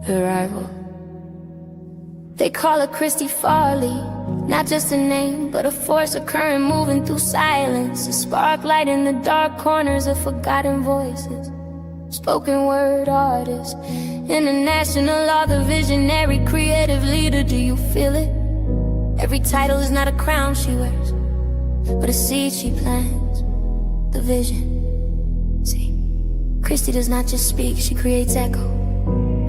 her rival. They call her Christy Farley, not just a name, but a force, a current moving through silence, a spark light in the dark corners of forgotten voices. Spoken word artist, international author, visionary, creative leader. Do you feel it? Every title is not a crown she wears, but a seed she plants, the vision. See, Christy does not just speak, she creates echo.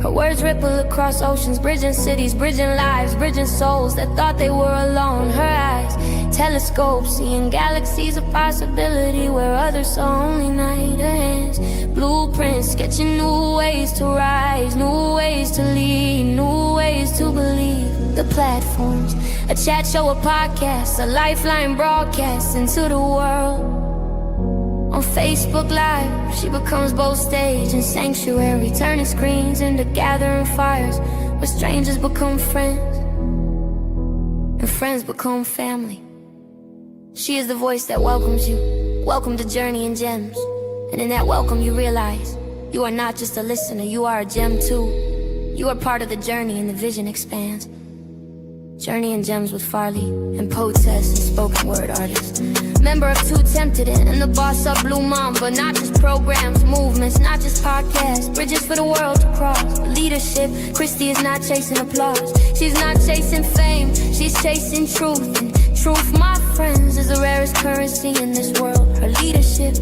Her words ripple across oceans, bridging cities, bridging lives, bridging souls that thought they were alone. Her eyes, telescopes, seeing galaxies of possibility where others saw only night. Her hands, blueprints, sketching new ways to rise, new ways to lead, new ways to believe. The platforms, a chat show, a podcast, a lifeline broadcast into the world. On Facebook Live, she becomes both stage and sanctuary, turning screens into gathering fires where strangers become friends and friends become family. She is the voice that welcomes you. Welcome to Journey and Gems. And in that welcome you realize you are not just a listener, you are a gem too. You are part of the journey and the vision expands. Journey and Gems with Farley and poetess and spoken word artist. Member of Too Tempted and the Boss Up Blue Mamba. Not just programs, movements, not just podcasts, bridges for the world to cross. Leadership, Christy is not chasing applause. She's not chasing fame, she's chasing truth. And truth, my friends, is the rarest currency in this world. Her leadership,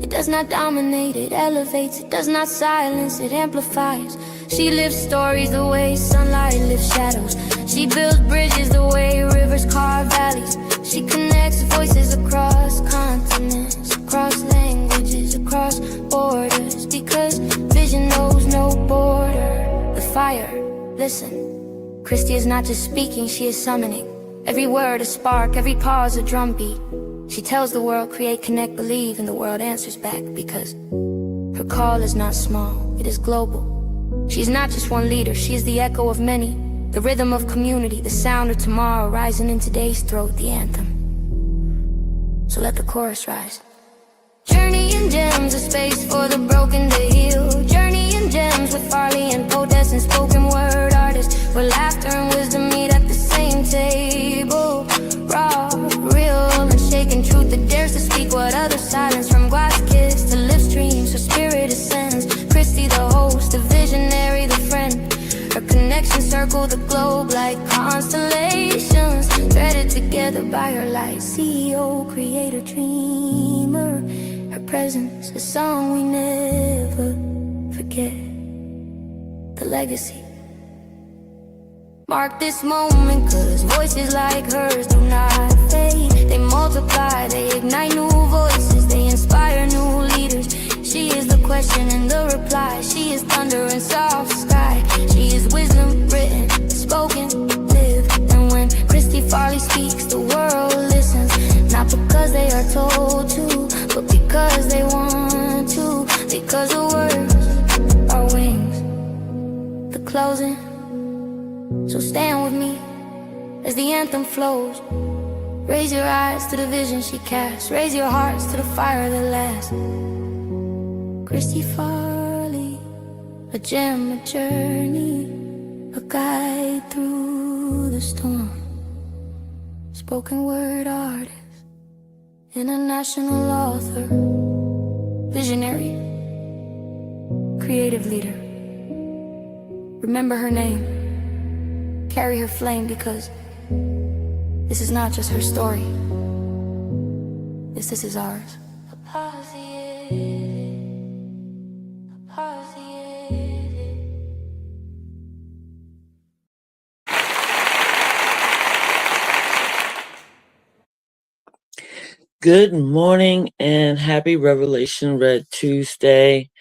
it does not dominate, it elevates. It does not silence, it amplifies. She lives stories the way sunlight lifts shadows. She builds bridges the way rivers carve valleys. She connects voices across continents, across languages, across borders. Because vision knows no border. The fire, listen. Christy is not just speaking, she is summoning. Every word a spark, every pause a drumbeat. She tells the world, create, connect, believe, and the world answers back. Because her call is not small, it is global. She's not just one leader, she is the echo of many. The rhythm of community, the sound of tomorrow rising in today's throat, the anthem. So let the chorus rise. Journey and Gems, a space for the broken to heal. Journey and Gems with Farley and poetess and spoken word artists, where laughter and wisdom meet at the same table. Raw, real, and shaken truth that dares to speak what others silence. From glass kiss to live streams, her spirit ascends. Christy the host, the visionary, the friend. Her connections circle the globe like constellations, threaded together by her light. CEO, creator, dreamer. Her presence, a song we never forget. The legacy. Mark this moment, cause voices like hers do not fade. They multiply, they ignite new voices, they inspire new leaders. She is the question and the reply. She is thunder and soft sky. She is wisdom written, spoken, lived. And when Christy Farley speaks, the world listens. Not because they are told to, but because they want to. Because the words are wings. The closing. So stand with me as the anthem flows. Raise your eyes to the vision she casts. Raise your hearts to the fire that lasts. Christy Farley, a gem, a journey, a guide through the storm. Spoken word artist, international author, visionary, creative leader. Remember her name, carry her flame, because this is not just her story. This is ours. Good morning and happy Revelation Red Tuesday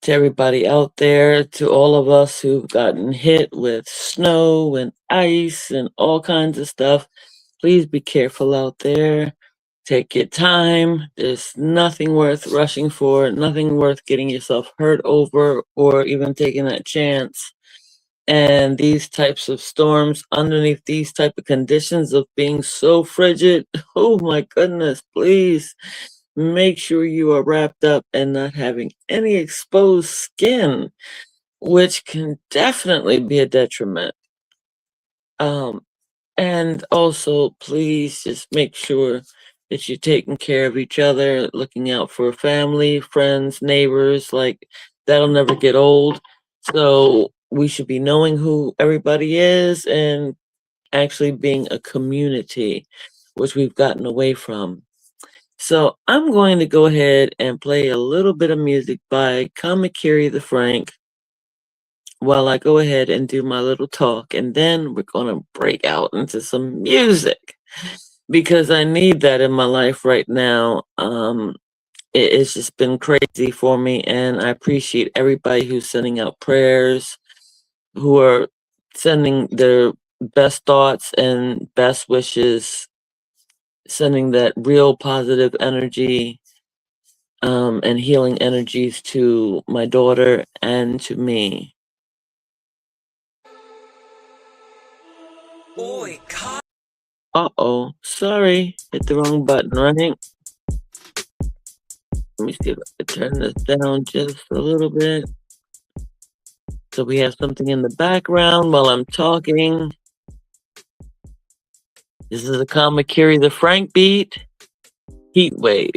to everybody out there, to all of us who've gotten hit with snow and ice and all kinds of stuff. Please be careful out there. Take your time. There's nothing worth rushing for, nothing worth getting yourself hurt over or even taking that chance. And these types of storms, underneath these type of conditions of being so frigid, oh my goodness, please make sure you are wrapped up and not having any exposed skin. which can definitely be a detriment. Um, and also, please just make sure that you're taking care of each other, looking out for family, friends, neighbors. Like, that'll never get old. So, we should be knowing who everybody is and actually being a community, which we've gotten away from. So, I'm going to go ahead and play a little bit of music by Kamakiri the Frank while I go ahead and do my little talk, and then we're going to break out into some music because I need that in my life right now. It's just been crazy for me, and I appreciate everybody who's sending out prayers, who are sending their best thoughts and best wishes, sending that real positive energy and healing energies to my daughter and to me. Uh-oh, sorry, hit the wrong button, right? Let me see if I can turn this down just a little bit. So we have something in the background while I'm talking. This is a Kamakiri the Frank beat, Heat Wave,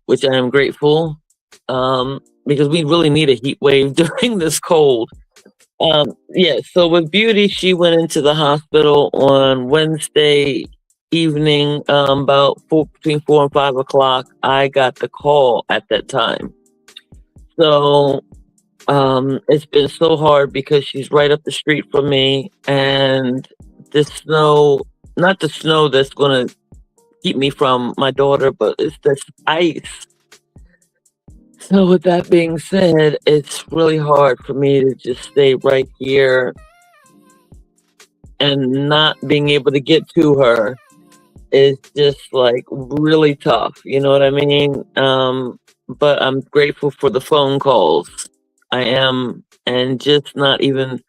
which I am grateful because we really need a heat wave during this cold. Yeah, so with Beauty, she went into the hospital on Wednesday evening, between 4 and 5 o'clock. I got the call at that time. So it's been so hard because she's right up the street from me, and this snow, not the snow that's going to keep me from my daughter, but it's this ice. So with that being said, it's really hard for me to just stay right here and not being able to get to her is just like really tough. You know what I mean? But I'm grateful for the phone calls. I am, and just not even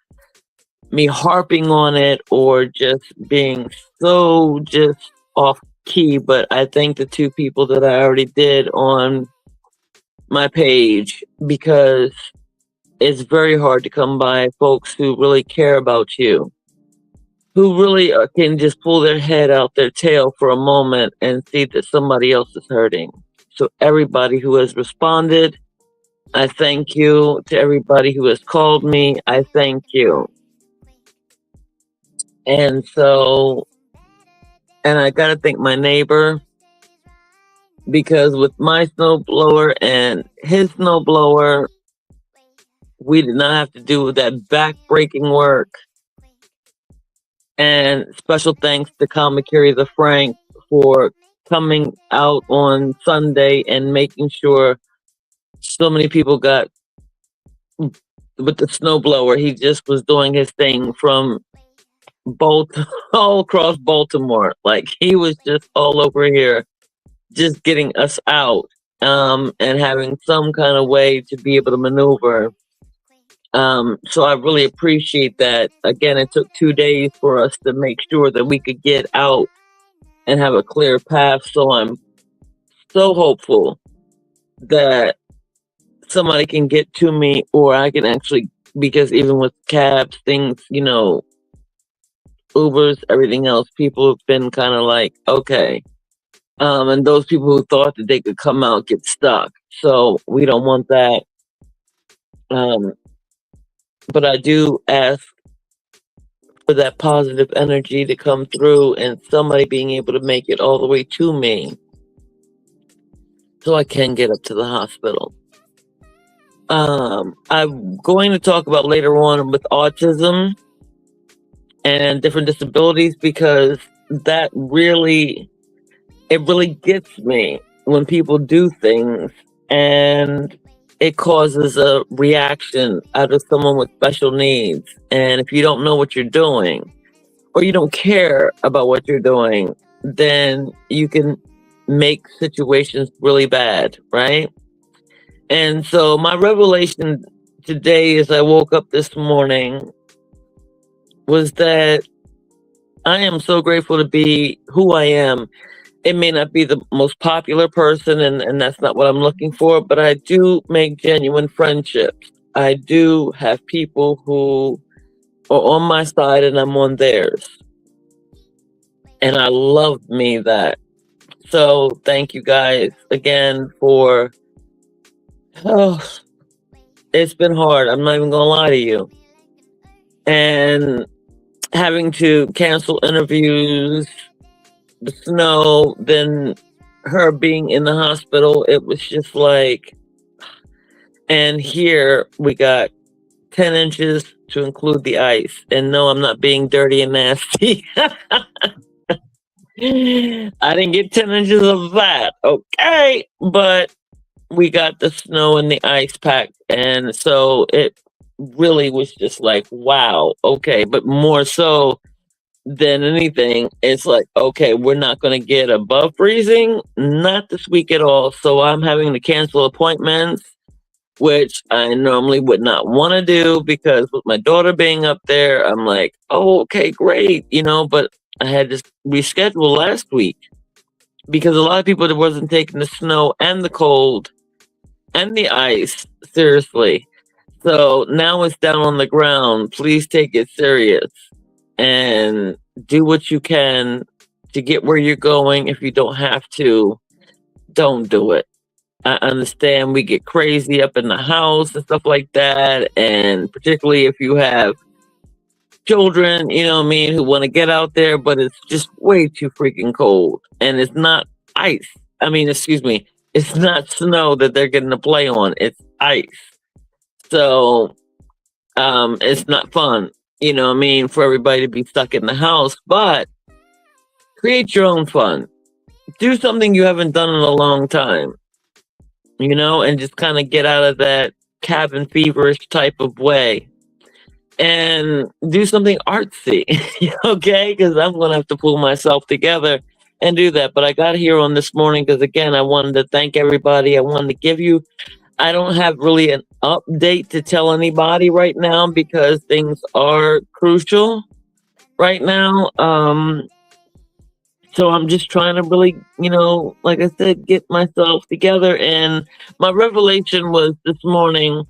me harping on it or just being so just off key. But I thank the two people that I already did on my page because it's very hard to come by folks who really care about you, who really can just pull their head out their tail for a moment and see that somebody else is hurting. So everybody who has responded, I thank you. To everybody who has called me, I thank you. And I got to thank my neighbor because with my snowblower and his snowblower, we did not have to do that back-breaking work. And special thanks to Kamakiri the Frank for coming out on Sunday and making sure so many people got with the snowblower. He just was doing his thing from both all across Baltimore. Like he was just all over here, just getting us out, and having some kind of way to be able to maneuver. So I really appreciate that. Again, it took 2 days for us to make sure that we could get out and have a clear path. So I'm so hopeful that somebody can get to me, or I can actually, because even with cabs, things, Ubers, everything else, people have been kind of like, okay. And those people who thought that they could come out get stuck. So we don't want that. But I do ask for that positive energy to come through and somebody being able to make it all the way to me so I can get up to the hospital. I'm going to talk about later on with autism and different disabilities because that really gets me when people do things and it causes a reaction out of someone with special needs. And if you don't know what you're doing or you don't care about what you're doing, then you can make situations really bad, right? And so my revelation today as I woke up this morning was that I am so grateful to be who I am. It may not be the most popular person, and that's not what I'm looking for, but I do make genuine friendships. I do have people who are on my side and I'm on theirs. And I love me that. So thank you guys again for, oh, it's been hard. I'm not even gonna lie to you. And having to cancel interviews, the snow, then her being in the hospital, it was just like, and here we got 10 inches to include the ice. And no, I'm not being dirty and nasty. I didn't get 10 inches of that, okay? But we got the snow and the ice pack. And so it really was just like, wow, okay. But more so than anything, it's like, okay, we're not going to get above freezing, not this week at all. So I'm having to cancel appointments, which I normally would not want to do because with my daughter being up there, I'm like, oh, okay, great, but I had to reschedule last week because a lot of people that wasn't taking the snow and the cold and the ice seriously. So now it's down on the ground. Please take it serious and do what you can to get where you're going. If you don't have to, don't do it. I understand we get crazy up in the house and stuff like that. And particularly if you have children, who want to get out there, but it's just way too freaking cold. And it's not ice. Excuse me, it's not snow that they're getting to play on. It's ice. So it's not fun, for everybody to be stuck in the house. But create your own fun. Do something you haven't done in a long time, and just kind of get out of that cabin feverish type of way and do something artsy, okay? Because I'm going to have to pull myself together and do that. But I got here on this morning because, again, I wanted to thank everybody. I wanted to give you, I don't have really an update to tell anybody right now because things are crucial right now. So I'm just trying to really, like I said, get myself together. And my revelation was this morning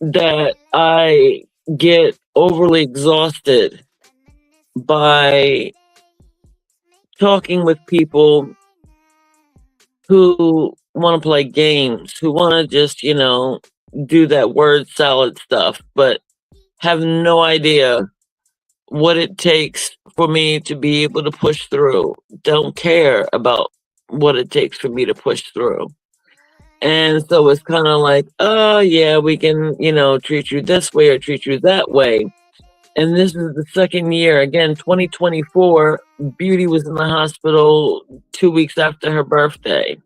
that I get overly exhausted by talking with people who want to play games, who want to just, do that word salad stuff, but have no idea what it takes for me to be able to push through. Don't care about what it takes for me to push through. And so it's kind of like, oh, yeah, we can, treat you this way or treat you that way. And this is the second year. Again, 2024, Beauty was in the hospital 2 weeks after her birthday.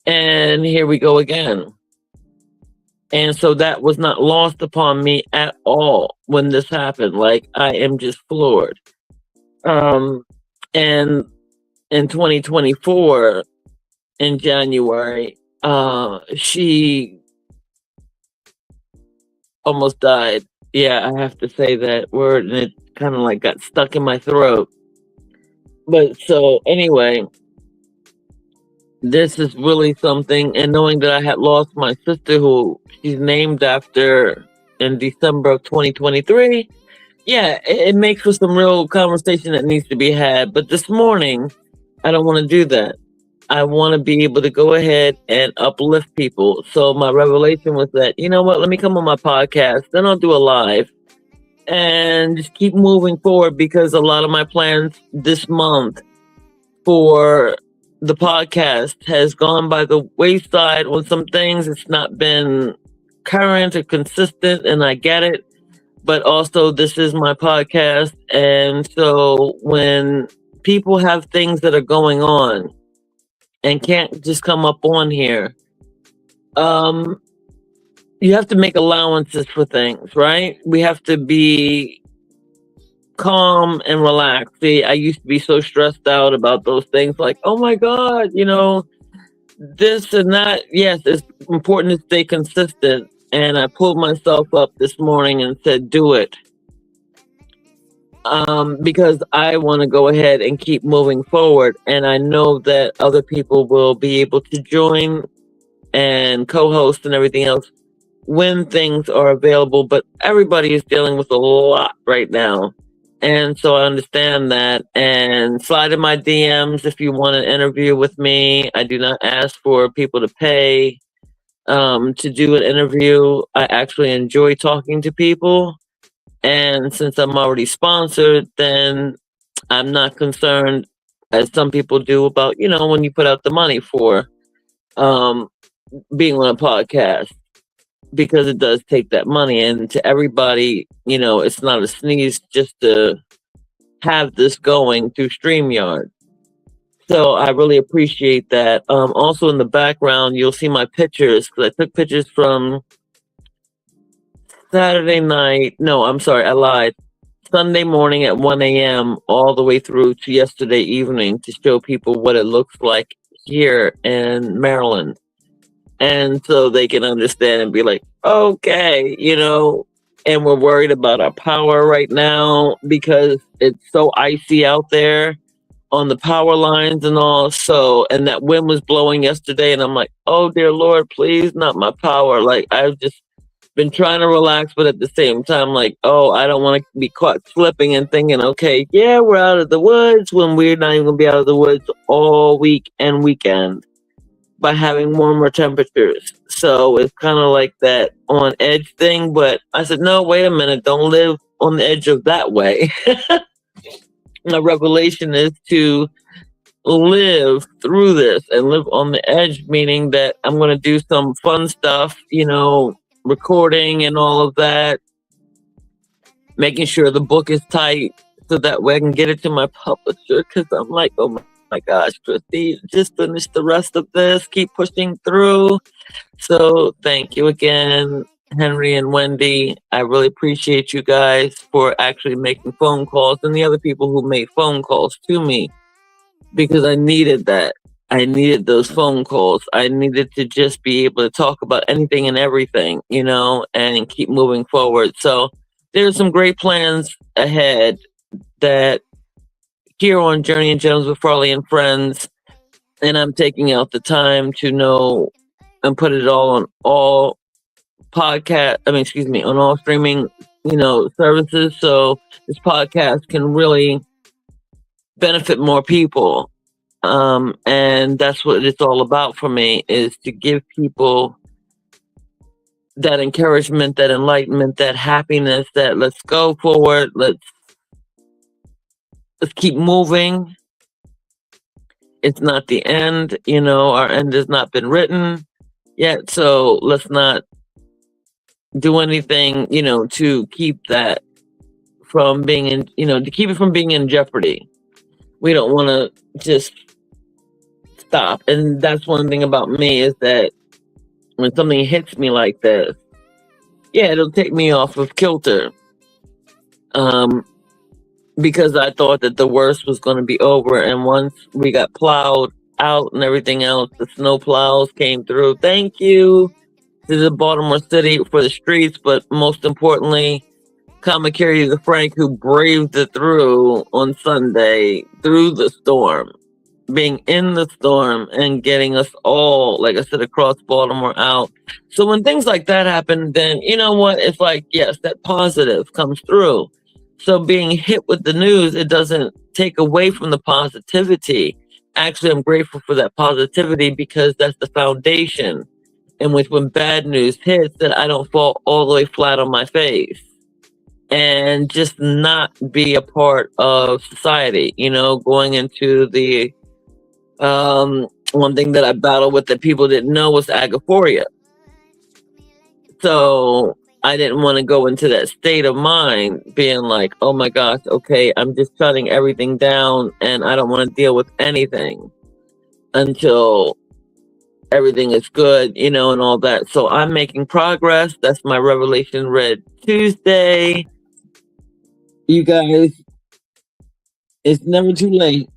And here we go again. And so that was not lost upon me at all when this happened. Like, I am just floored. And in 2024, in January, she almost died. Yeah, I have to say that word, and it kind of like got stuck in my throat. But so anyway, this is really something. And knowing that I had lost my sister, who she's named after, in December of 2023, yeah, it makes for some real conversation that needs to be had. But this morning, I don't want to do that. I want to be able to go ahead and uplift people. So my revelation was that, you know what, let me come on my podcast, then I'll do a live and just keep moving forward, because a lot of my plans this month for the podcast has gone by the wayside on some things. It's not been current or consistent, and I get it. But also, this is my podcast. And so when people have things that are going on and can't just come up on here, you have to make allowances for things, right? We have to be calm and relaxed. See, I used to be so stressed out about those things, like, oh my God, this and that. Yes, it's important to stay consistent. And I pulled myself up this morning and said, do it. Because I want to go ahead and keep moving forward. And I know that other people will be able to join and co-host and everything else when things are available, but everybody is dealing with a lot right now. And so I understand that. And slide in my DMs if you want an interview with me. I do not ask for people to pay to do an interview. I actually enjoy talking to people. And since I'm already sponsored, then I'm not concerned, as some people do, about, when you put out the money for um, being on a podcast, because it does take that money. And to everybody, it's not a sneeze just to have this going through StreamYard. So I really appreciate that. Also, in the background, you'll see my pictures, because I took pictures from Saturday night. No, I'm sorry, I lied. Sunday morning at 1 a.m. all the way through to yesterday evening, to show people what it looks like here in Maryland. And so they can understand and be like, okay, and we're worried about our power right now because it's so icy out there on the power lines and all. So, and that wind was blowing yesterday, and I'm like, oh dear Lord, please, not my power. Like, I've just been trying to relax, but at the same time, like, oh, I don't want to be caught slipping and thinking, okay, yeah, we're out of the woods, when we're not even going to be out of the woods all week and weekend by having warmer temperatures. So it's kind of like that on edge thing. But I said, no, wait a minute, don't live on the edge of that way. My revelation is to live through this and live on the edge, meaning that I'm going to do some fun stuff, recording and all of that, making sure the book is tight so that way I can get it to my publisher, because I'm like, oh my gosh, Christy, just finish the rest of this, keep pushing through. So thank you again, Henry and Wendy. I really appreciate you guys for actually making phone calls, and the other people who made phone calls to me, because I needed that. I needed those phone calls. I needed to just be able to talk about anything and everything, and keep moving forward. So there's some great plans ahead that here on Journey and Gems with Farley and Friends, and I'm taking out the time to know and put it all on all on all streaming, services, so this podcast can really benefit more people. And that's what it's all about for me, is to give people that encouragement, that enlightenment, that happiness, that let's go forward, let's keep moving. It's not the end, our end has not been written yet, so let's not do anything, to keep that from being in, to keep it from being in jeopardy. We don't want to just stop. And that's one thing about me, is that when something hits me like this, yeah, it'll take me off of kilter. Because I thought that the worst was going to be over. And once we got plowed out and everything else, the snow plows came through. Thank you to the Baltimore City for the streets, but most importantly, Kamakiri the Frank, who braved it through on Sunday, through the storm, being in the storm and getting us all, like I said, across Baltimore out. So when things like that happen, then you know what? It's like, yes, that positive comes through. So being hit with the news, it doesn't take away from the positivity. Actually, I'm grateful for that positivity, because that's the foundation in which, when bad news hits, that I don't fall all the way flat on my face and just not be a part of society, going into the one thing that I battled with that people didn't know was agoraphoria. So I didn't want to go into that state of mind, being like, oh my gosh, okay, I'm just shutting everything down and I don't want to deal with anything until everything is good, and all that. So I'm making progress. That's my Revelation Red Tuesday. You guys, it's never too late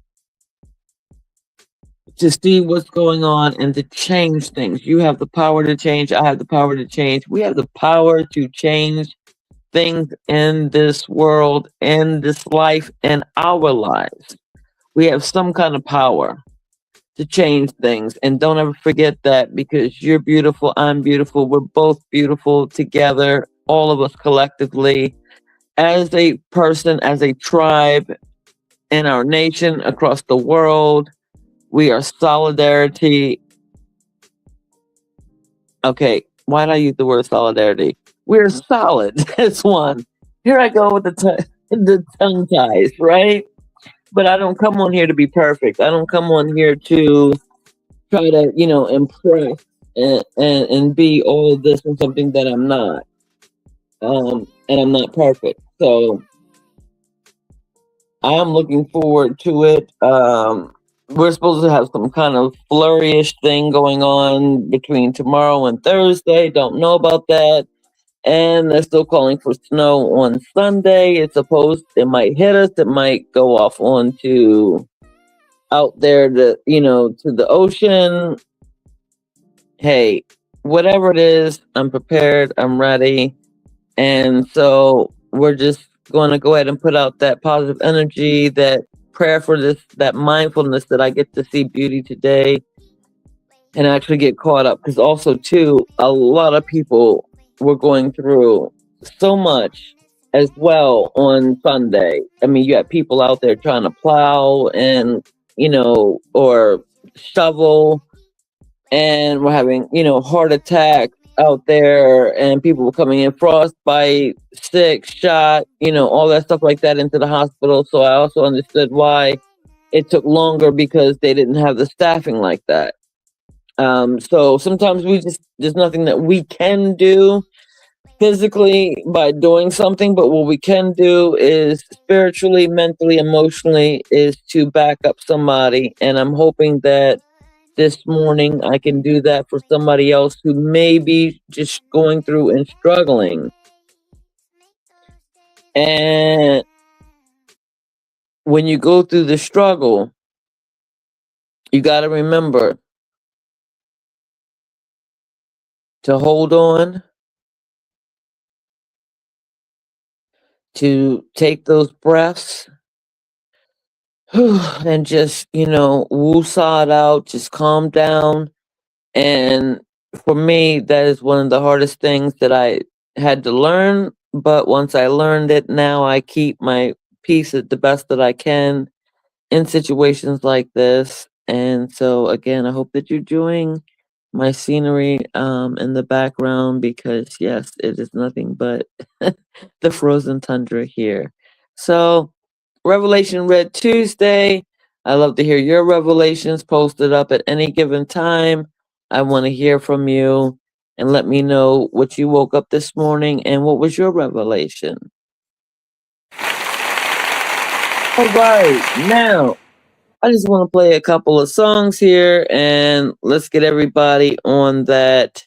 to see what's going on and to change things. You have the power to change. I have the power to change. We have the power to change things in this world, in this life, in our lives. We have some kind of power. to change things. And don't ever forget that, because you're beautiful, I'm beautiful, we're both beautiful together, all of us collectively, as a person, as a tribe, in our nation, across the world. We are solidarity. Okay, why did I use the word solidarity? We're solid as one. Here I go with the tongue ties, right? But I don't come on here to be perfect. I don't come on here to try to, impress and be all this and something that I'm not. And I'm not perfect. So I'm looking forward to it. We're supposed to have some kind of flourish thing going on between tomorrow and Thursday. Don't know about that. And they're still calling for snow on Sunday. It might hit us. It might go off onto out there to the ocean. Hey, whatever it is, I'm prepared. I'm ready. And so we're just going to go ahead and put out that positive energy, that prayer for this, that mindfulness that I get to see beauty today and actually get caught up. Because also, too, a lot of people were going through so much as well on Sunday. I mean, you had people out there trying to plow and, or shovel, and we're having, heart attacks out there, and people were coming in frostbite, sick, shot, all that stuff like that into the hospital. So I also understood why it took longer, because they didn't have the staffing like that. So sometimes there's nothing that we can do physically by doing something, but what we can do is spiritually, mentally, emotionally, is to back up somebody. And I'm hoping that this morning I can do that for somebody else who may be just going through and struggling. And when you go through the struggle, you got to remember to hold on, to take those breaths, and just, woosah it out, just calm down. And for me, that is one of the hardest things that I had to learn. But once I learned it, now I keep my peace at the best that I can in situations like this. And so again, I hope that you're enjoying my scenery in the background, because yes, it is nothing but the frozen tundra here. So Revelation Red Tuesday. I love to hear your revelations posted up at any given time. I want to hear from you, and let me know what you woke up this morning and what was your revelation. All right, now I just want to play a couple of songs here, and let's get everybody on that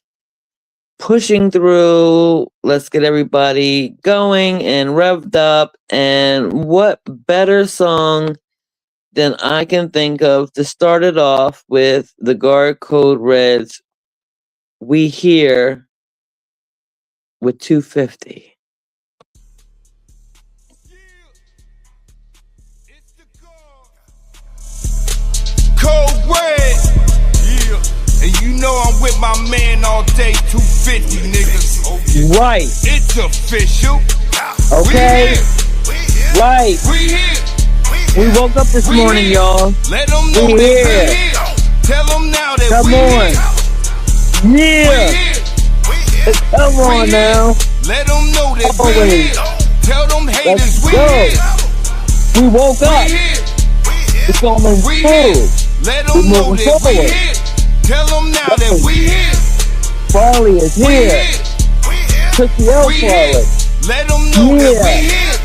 pushing through. Let's get everybody going and revved up. And what better song than I can think of to start it off with the Guard Code Reds, We Here, with 250. Code Red, yeah, and you know I'm with my man all day, 250 niggas. Right. It's official. Okay. We here. Right. We here. We woke up this morning, y'all. Let them know We that here. we here. Tell them now that Come we on. here. Yeah. We here. Come on We now. here. Let them know that we Always. here. Tell them haters Let's we go. here. We woke up. We here. It's going We here. through. Let We're them know moving that we forward. here. Tell them now that we here. Farley is We here. here. Chrissy L. We here. Farley. Let them know that we Yeah. here.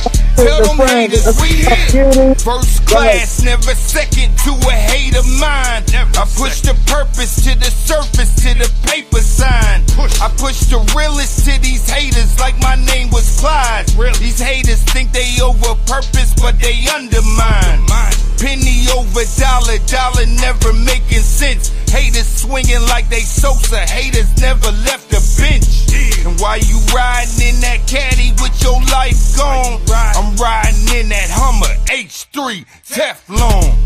Tell them haters we here. First class, never second to a hate of mine. I push the purpose to the surface, to the paper sign. I push the realest to these haters like my name was Clyde. These haters think they over purpose, but they undermine. Penny over dollar, dollar never making sense. Haters swinging like they Sosa, haters never left the bench. And while you riding in that caddy with your life gone, I'm riding in that Hummer H3 Teflon.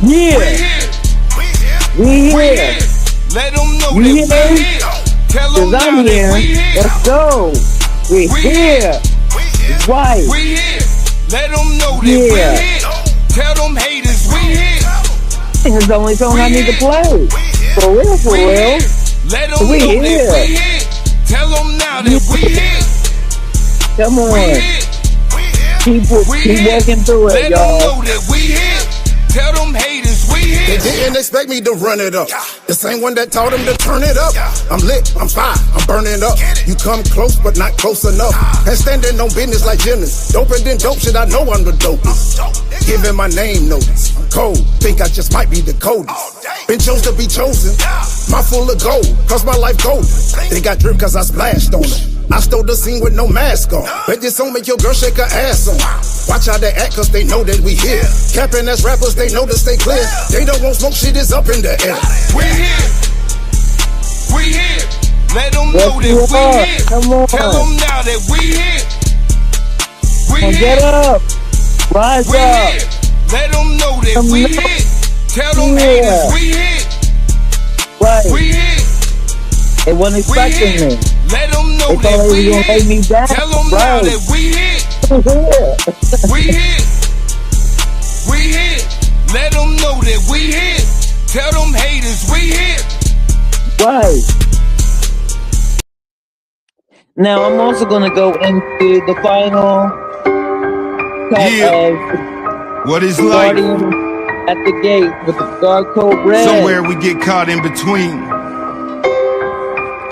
Yeah. We here. Let them know You that we here? here. Tell them Cause now I'm here. that we here. Let's go. We here. Right. We here. Let them know that Yeah. we here. Tell them haters we here. It's the only song I need to play. For real, for We real. here. Let them We know here. that we here. Tell them now that we here. Come We on. here. Keep working through it, Let them y'all. know that we here. Tell them haters we They here. didn't expect me to run it up. The same one that told them to turn it up. I'm lit, I'm fire, I'm burning up. You come close, but not close enough. And standing on business like gymnasts. Doper than dope shit, I know I'm the dopest. Giving my name notice. I'm cold, think I just might be the coldest. Been chose to be chosen. Mouth full of gold, cause my life gold. They got drip cause I splashed on them. I stole the scene with no mask on. Bet this song make your girl shake her ass on. Watch how they act cause they know that we here. Capping as rappers, they know to stay clear. They don't want smoke, shit is up in the air. We here. We here. Let them know that Yes, we you are. here. Come on. Tell them now that we here. We Now get here. up. Rise We up. here. Let them know that Come we on. here. Tell them Yeah. haters we here. Right. We here. They wasn't We expecting here. me. Let them know They that thought they we was gonna lay here. me down. Tell them now Right. that we here. Yeah. We here. We here. Let them know that we here. Tell them haters we here. Right. Now I'm also gonna go into the final cut Yeah. of What is life? Guardian at the gate with the guard code red. Somewhere we get caught in between.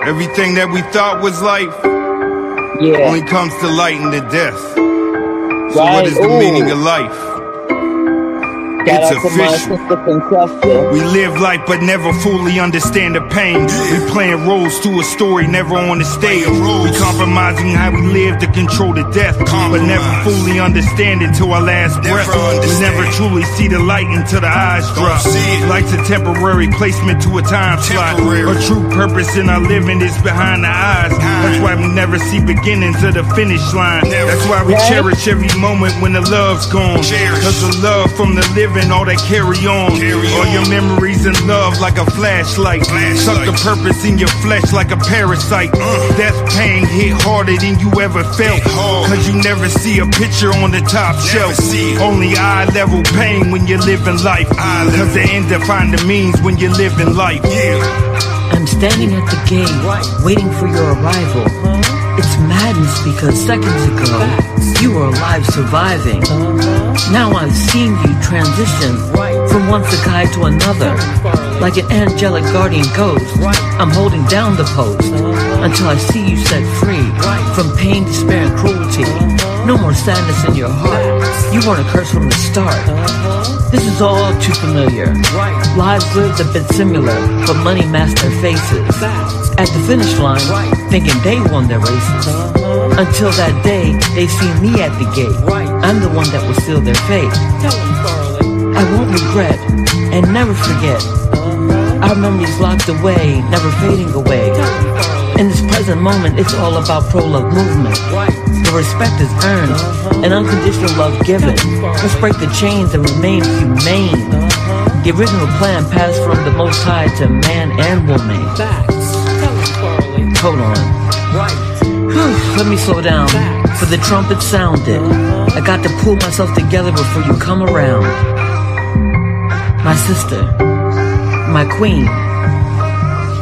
Everything that we thought was life Yeah. only comes to light in the death. So Right. what is the Ooh. meaning of life? Shout It's out to my official. sister Francesca. We live life but never fully understand the pain. We playing roles to a story, never on the stage. We compromising how we live to control the death, but never fully understand it till our last breath. We never truly see the light until the eyes drop. Life's a temporary placement to a time slot. A true purpose in our living is behind the eyes. That's why we never see beginnings of the finish line. That's why we cherish every moment when the love's gone. Cause the love from the living, all that carry on. All your memories and love like a flashlight. Suck the purpose in your flesh like a parasite. Death pain hit harder than you ever felt. Cause you never see a picture on the top shelf. Only eye level pain when you're living life. Cause the end define the means when you're living life. I'm standing at the gate, waiting for your arrival. It's madness because seconds ago, you were alive surviving. Now I've seen you transition from one Sakai to another. Like an angelic guardian ghost, I'm holding down the post until I see you set free from pain, despair, and cruelty. No more sadness in your heart. You weren't a curse from the start. This is all too familiar. Lives lived a bit similar, but money masked their faces. At the finish line, thinking they won their races. Until that day, they see me at the gate. I'm the one that will seal their fate. I won't regret and never forget. Our memories locked away, never fading away. In this present moment, it's all about pro-love movement. The respect is earned and unconditional love given. Let's break the chains and remain humane. The original plan passed from the Most High to man and woman. Hold on. Whew, let me slow down, for the trumpet sounded. I got to pull myself together before you come around. My sister, my queen,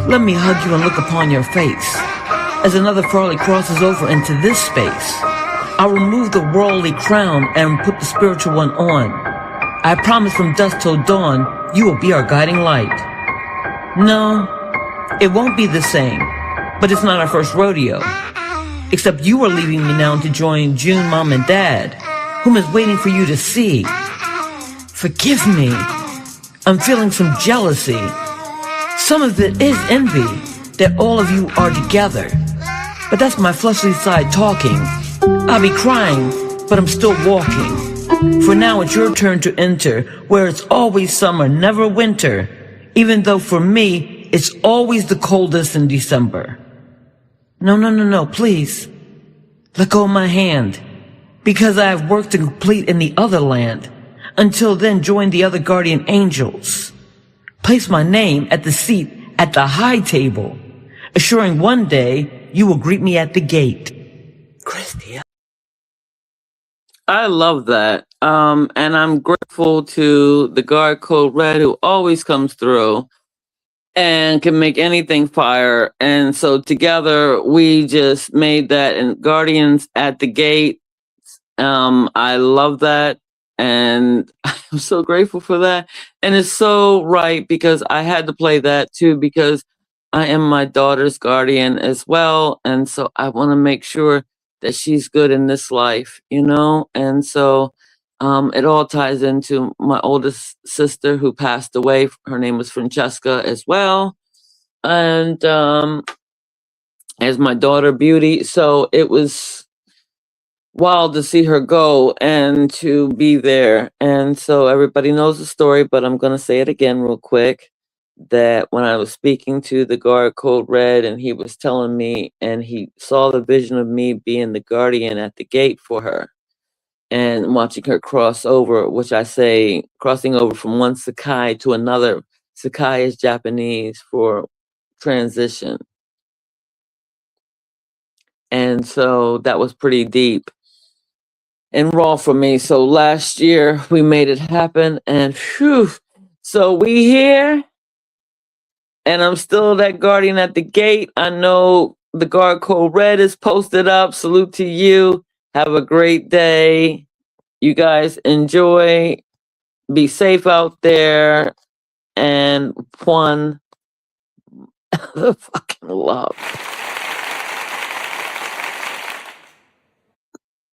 let me hug you and look upon your face. As another Farley crosses over into this space, I'll remove the worldly crown and put the spiritual one on. I promise from dusk till dawn, you will be our guiding light. No, it won't be the same, but it's not our first rodeo. Except you are leaving me now to join June, Mom, and Dad, whom is waiting for you to see. Forgive me. I'm feeling some jealousy. Some of it is envy that all of you are together. But that's my fleshly side talking. I'll be crying, but I'm still walking. For now it's your turn to enter, where it's always summer, never winter. Even though for me, it's always the coldest in December. No, please. Let go of my hand. Because I have work to complete in the other land. Until then, join the other guardian angels. Place my name at the seat at the high table, assuring one day you will greet me at the gate. Christy. I love that. And I'm grateful to the Guard Code Red who always comes through and can make anything fire. And so together we just made that, and Guardians at the Gate. I love that. And I'm so grateful for that. And it's so right because I had to play that too, because I am my daughter's guardian as well. And so I want to make sure that she's good in this life, you know? And so it all ties into my oldest sister who passed away. Her name was Francesca as well. And as my daughter Beauty. So it was wild to see her go and to be there. And so everybody knows the story, but I'm going to say it again real quick, that when I was speaking to the Guard Code Red and he was telling me, and he saw the vision of me being the guardian at the gate for her and watching her cross over, which I say crossing over from one Sakai to another. Sakai is Japanese for transition. And so that was pretty deep and raw for me. So last year we made it happen, and phew, so we here, and I'm still that guardian at the gate. I know the Guard Code Red is posted up. Salute to you. Have a great day. You guys enjoy. Be safe out there. And one, the fucking love.